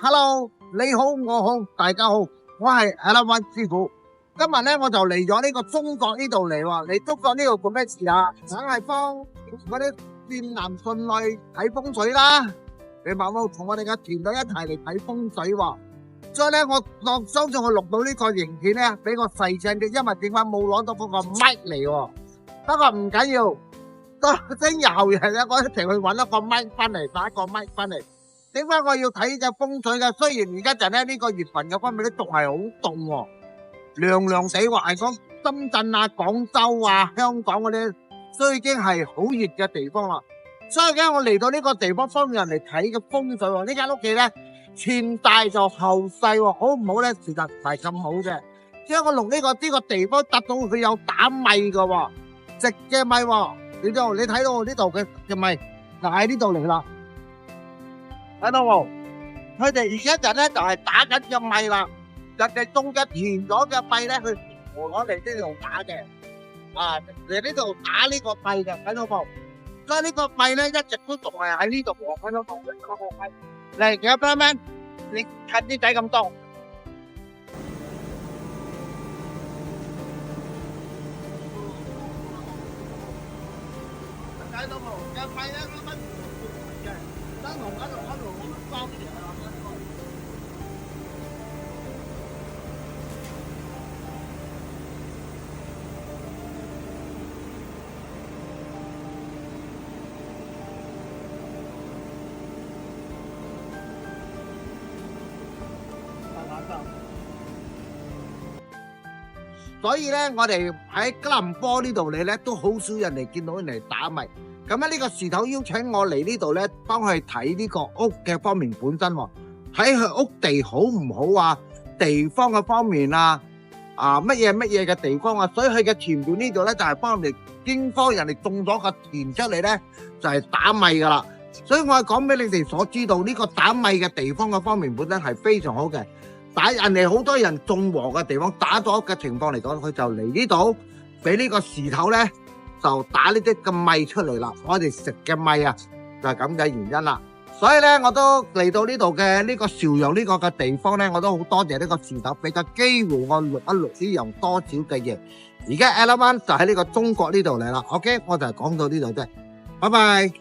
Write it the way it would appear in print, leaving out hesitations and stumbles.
Hello，你好，我好，大家好，我係 Alan 師傅。今日咧我就嚟咗呢個中國呢度嚟喎，嚟中國呢度做咩事啊？梗係幫嗰啲善男信女睇風水啦。你有冇同我哋嘅團隊一齊嚟睇風水喎？所以咧，我相信我錄到呢個影片咧，比我細聲啲，因為點解冇攞到嗰個麥嚟喎？不過唔緊要，多星後日咧，我一齊去揾一個麥翻嚟，打一個麥翻嚟。點解我要睇呢隻風水嘅？雖然而家陣咧呢個月份嘅方面都仲係好凍喎，涼涼地話係講深圳啊、廣州啊、香港嗰啲，都已經係好熱嘅地方啦。所以咧，我嚟到呢個地方幫人嚟睇嘅風水喎。呢間屋企咧前大就後細喎，好唔好咧？其實唔係咁好嘅。因為我用呢個地方達到佢有打米嘅喎，直嘅米喎。你睇到呢度嘅米就喺呢度嚟啦。睇到冇？佢哋而家咧就係打緊嘅米啦，人哋種嘅填咗嘅米咧，佢攞嚟呢度打嘅，嚟呢度打呢個米嘅，睇到冇？所以呢個米咧一直都仲係喺呢度喎，睇到冇？呢個米嚟嘅，friend man，你近啲仔咁多，睇到冇？嘅米咧啱啱嘅，燈籠喺度光嘅。所以咧，我哋喺吉隆坡呢度嚟咧，都好少人嚟見到人嚟打米。咁咧，呢個事頭邀請我嚟呢度咧，幫佢睇呢個屋嘅方面本身喎，睇佢屋地好唔好啊，地方嘅方面啊，乜嘢嘅地方啊，所以佢嘅田段呢度咧就係幫人哋經方人哋種咗個田出嚟咧，就係打米噶啦。所以我係講俾你哋所知道，呢個打米嘅地方嘅方面本身係非常好嘅。打人哋好多人種禾嘅地方打咗嘅情況嚟講，佢就嚟呢度俾呢個時頭咧就打呢啲咁米出嚟啦。我哋食嘅米啊就係咁嘅原因啦。所以咧我都嚟到呢度嘅呢個邵陽呢個嘅地方咧，我都好多謝呢個時頭俾個機會我錄一錄呢樣多少嘅嘢。而家 Alan 就喺呢個中國呢度嚟啦。OK， 我就係講到呢度啫，拜拜。